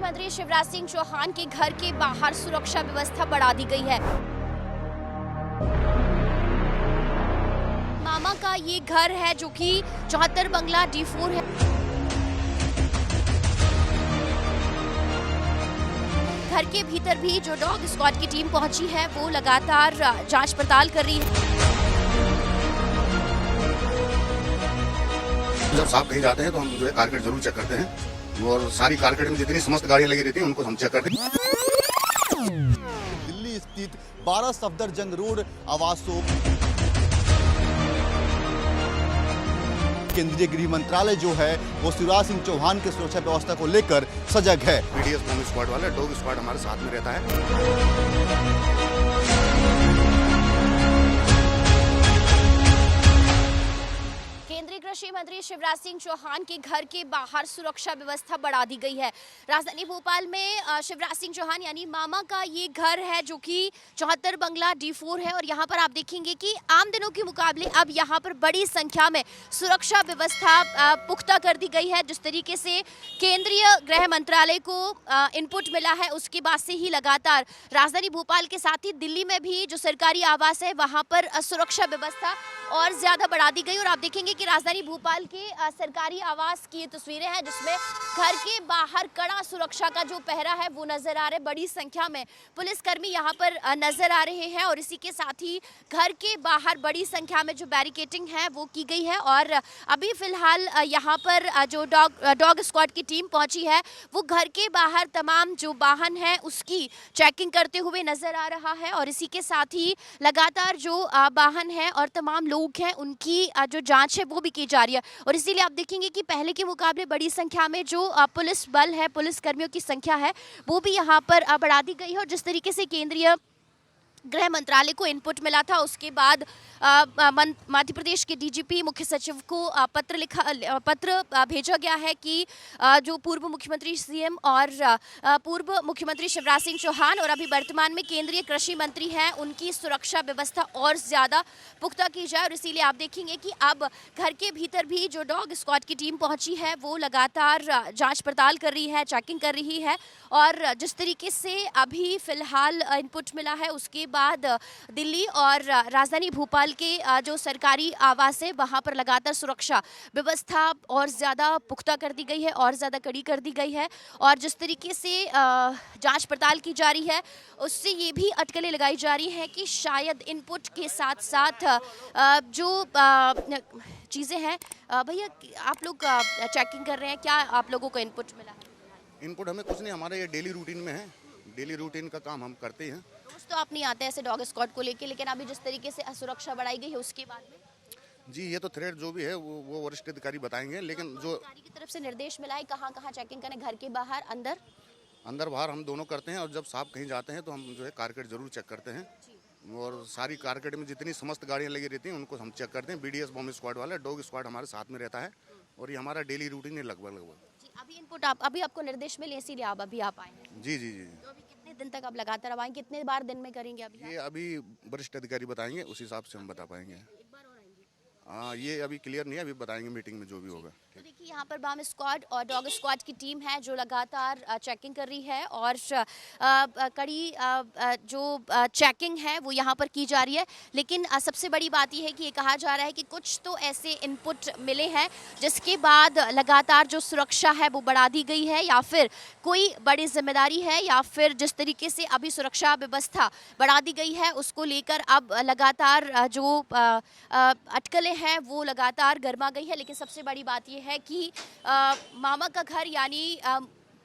मुख्यमंत्री शिवराज सिंह चौहान के घर के बाहर सुरक्षा व्यवस्था बढ़ा दी गई है। मामा का ये घर है जो कि 74 बंगला D4 है। घर के भीतर भी जो डॉग स्क्वाड की टीम पहुंची है वो लगातार जांच पड़ताल कर रही है। जब साहब कहीं जाते हैं तो हम जो है कारकेट जरूर चेक करते हैं और सारी कारकेट में जितनी समस्त गाड़ियां लगी रहती हैं उनको हम चेक करते हैं। दिल्ली स्थित 12 सफदरजंग रोड आवासों केंद्रीय गृह मंत्रालय जो है वो शिवराज सिंह चौहान के सुरक्षा व्यवस्था को लेकर सजग है। BDS बॉम्ब स्क्वाड वाले डॉग स्क्वाड हमारे साथ में रहता है। केंद्रीय कृषि मंत्री शिवराज सिंह चौहान के घर के बाहर सुरक्षा व्यवस्था बढ़ा दी गई है। राजधानी भोपाल में शिवराज सिंह चौहान यानी मामा का ये घर है जो कि 74 बंगला D4 है और यहाँ पर आप देखेंगे कि आम दिनों के मुकाबले अब यहाँ पर बड़ी संख्या में सुरक्षा व्यवस्था पुख्ता कर दी गई है। जिस तरीके से केंद्रीय गृह मंत्रालय को इनपुट मिला है उसके बाद से ही लगातार राजधानी भोपाल के साथ ही दिल्ली में भी जो सरकारी आवास है वहाँ पर सुरक्षा व्यवस्था और ज़्यादा बढ़ा दी गई। और आप देखेंगे कि राजधानी भोपाल के सरकारी आवास की ये तस्वीरें हैं जिसमें घर के बाहर कड़ा सुरक्षा का जो पहरा है वो नजर आ रहा है। बड़ी संख्या में पुलिसकर्मी यहाँ पर नजर आ रहे हैं और इसी के साथ ही घर के बाहर बड़ी संख्या में जो बैरिकेडिंग है वो की गई है। और अभी फिलहाल यहाँ पर जो डॉग स्क्वाड की टीम पहुंची है वो घर के बाहर तमाम जो वाहन है उसकी चेकिंग करते हुए नजर आ रहा है और इसी के साथ ही लगातार जो वाहन है और तमाम लोग हैं उनकी जो जांच है वो भी की जा रही है। और इसीलिए आप देखेंगे कि पहले के मुकाबले बड़ी संख्या में जो पुलिस बल है, पुलिस कर्मियों की संख्या है वो भी यहाँ पर बढ़ा दी गई है। और जिस तरीके से केंद्रीय गृह मंत्रालय को इनपुट मिला था उसके बाद मध्य प्रदेश के DGP मुख्य सचिव को पत्र भेजा गया है कि जो पूर्व मुख्यमंत्री CM और पूर्व मुख्यमंत्री शिवराज सिंह चौहान और अभी वर्तमान में केंद्रीय कृषि मंत्री हैं उनकी सुरक्षा व्यवस्था और ज़्यादा पुख्ता की जाए। और इसीलिए आप देखेंगे कि अब घर के भीतर भी जो डॉग स्क्वाड की टीम पहुंची है वो लगातार जाँच पड़ताल कर रही है, चेकिंग कर रही है। और जिस तरीके से अभी फ़िलहाल इनपुट मिला है उसके बाद दिल्ली और राजधानी भोपाल के जो सरकारी आवास है वहाँ पर लगातार सुरक्षा व्यवस्था और ज़्यादा पुख्ता कर दी गई है और ज़्यादा कड़ी कर दी गई है। और जिस तरीके से जांच पड़ताल की जा रही है उससे ये भी अटकलें लगाई जा रही हैं कि शायद इनपुट के साथ साथ जो चीज़ें हैं भैया आप लोग चेकिंग कर रहे हैं, क्या आप लोगों को इनपुट मिला है? इनपुट हमें कुछ नहीं, हमारे ये डेली रूटीन में है, डेली रूटीन का काम हम करते हैं। रोज तो आप नहीं आते ऐसे डॉग स्क्वाड को लेके, लेकिन अभी जिस तरीके से सुरक्षा बढ़ाई गई है उसके बाद में जी ये तो थ्रेड जो भी है वो वरिष्ठ अधिकारी बताएंगे। लेकिन जो अधिकारी की तरफ से निर्देश मिला है कहाँ कहाँ चेकिंग करें, घर के बाहर अंदर बाहर हम दोनों करते हैं। और जब साहब कहीं जाते हैं तो हम जो है कारकेट जरूर चेक करते हैं और सारी कारकेट में जितनी समस्त गाड़ियां लगी रहती हैं उनको हम चेक करते हैं। BDS बॉम्ब स्क्वाड वाले डॉग स्क्वाड हमारे साथ में रहता है और ये हमारा डेली रूटीन है लगभग। अभी इनपुट अभी आपको निर्देश मिले इसीलिए आप अभी आप आए हैं? जी जी जी। तो अभी कितने दिन तक आप लगातार अब आएंगे, कितने बार दिन में करेंगे अभी? ये अभी वरिष्ठ अधिकारी बताएंगे, उस हिसाब से हम बता पाएंगे। एक बार और आएंगे? हाँ ये अभी क्लियर नहीं है, अभी बताएंगे मीटिंग में जो भी होगा। तो देखिए यहाँ पर बॉम्ब स्क्वाड और डॉग स्क्वाड की टीम है जो लगातार चेकिंग कर रही है और कड़ी जो चेकिंग है वो यहाँ पर की जा रही है। लेकिन सबसे बड़ी बात यह है कि ये कहा जा रहा है कि कुछ तो ऐसे इनपुट मिले हैं जिसके बाद लगातार जो सुरक्षा है वो बढ़ा दी गई है या फिर कोई बड़ी जिम्मेदारी है या फिर जिस तरीके से अभी सुरक्षा व्यवस्था बढ़ा दी गई है उसको लेकर अब लगातार जो अटकलें हैं वो लगातार गर्मा गई है। लेकिन सबसे बड़ी बात यह है कि मामा का घर यानी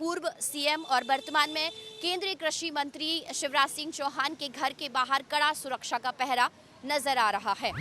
पूर्व CM और वर्तमान में केंद्रीय कृषि मंत्री शिवराज सिंह चौहान के घर के बाहर कड़ा सुरक्षा का पहरा नजर आ रहा है।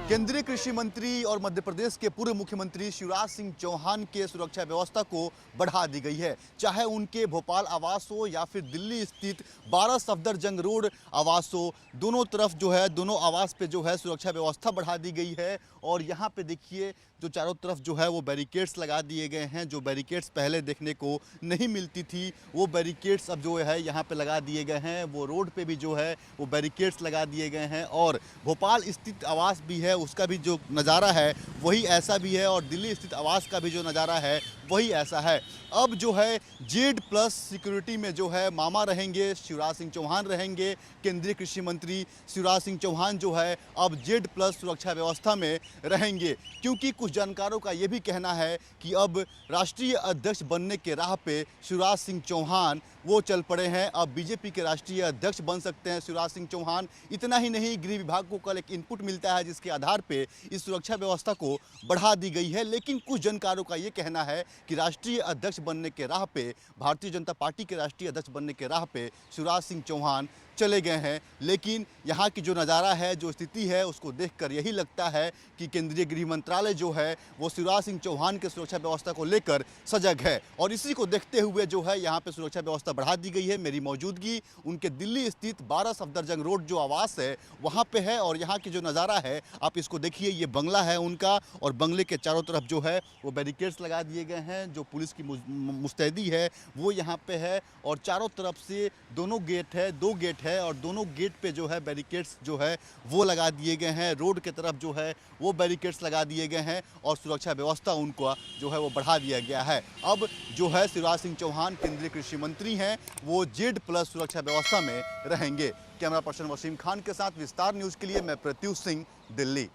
केंद्रीय कृषि मंत्री और मध्य प्रदेश के पूर्व मुख्यमंत्री शिवराज सिंह चौहान के सुरक्षा व्यवस्था को बढ़ा दी गई है। चाहे उनके भोपाल आवास हो या फिर दिल्ली स्थित 12 सफदरजंग रोड आवास हो, दोनों तरफ जो है दोनों आवास पे जो है सुरक्षा व्यवस्था बढ़ा दी गई है। और यहाँ पे देखिए जो चारों तरफ जो है वो बैरिकेड्स लगा दिए गए हैं। जो बैरिकेड्स पहले देखने को नहीं मिलती थी वो बैरिकेड्स अब जो है यहाँ पे लगा दिए गए हैं। वो रोड पे भी जो है वो बैरिकेड्स लगा दिए गए हैं और भोपाल स्थित आवास भी है उसका भी जो नज़ारा है वही ऐसा भी है और दिल्ली स्थित आवास का भी जो नज़ारा है वही ऐसा है। अब जो है जेड प्लस सिक्योरिटी में जो है मामा रहेंगे, शिवराज सिंह चौहान रहेंगे। केंद्रीय कृषि मंत्री शिवराज सिंह चौहान जो है अब जेड प्लस सुरक्षा व्यवस्था में रहेंगे, क्योंकि कुछ जानकारों का ये भी कहना है कि अब राष्ट्रीय अध्यक्ष बनने के राह पे शिवराज सिंह चौहान वो चल पड़े हैं। अब बीजेपी के राष्ट्रीय अध्यक्ष बन सकते हैं शिवराज सिंह चौहान। इतना ही नहीं, गृह विभाग को कल एक इनपुट मिलता है जिसके आधार पे इस सुरक्षा व्यवस्था को बढ़ा दी गई है। लेकिन कुछ जानकारों का ये कहना है कि राष्ट्रीय अध्यक्ष बनने के राह पे, भारतीय जनता पार्टी के राष्ट्रीय अध्यक्ष बनने के राह पे शिवराज सिंह चौहान चले गए हैं। लेकिन यहाँ की जो नज़ारा है, जो स्थिति है, उसको देखकर यही लगता है कि केंद्रीय गृह मंत्रालय जो है वो शिवराज सिंह चौहान के सुरक्षा व्यवस्था को लेकर सजग है। और इसी को देखते हुए जो है यहाँ पे सुरक्षा व्यवस्था बढ़ा दी गई है। मेरी मौजूदगी उनके दिल्ली स्थित 12 सफदरजंग रोड जो आवास है वहाँ पे है। और यहाँ की जो नज़ारा है आप इसको देखिए, ये बंगला है उनका, और बंगले के चारों तरफ जो है वो बैरिकेड्स लगा दिए गए हैं। जो पुलिस की मुस्तैदी है वो यहाँ पे है, और चारों तरफ से दोनों गेट है, 2 गेट है, और दोनों गेट पे जो है बैरिकेड्स जो है वो लगा दिए गए हैं। रोड के तरफ जो है वो बैरिकेड्स लगा दिए गए हैं, और सुरक्षा व्यवस्था उनको जो है वो बढ़ा दिया गया है। अब जो है शिवराज सिंह चौहान केंद्रीय कृषि मंत्री हैं, वो जेड प्लस सुरक्षा व्यवस्था में रहेंगे। कैमरा पर्सन वसीम खान के साथ विस्तार न्यूज़ के लिए मैं प्रत्युष सिंह, दिल्ली।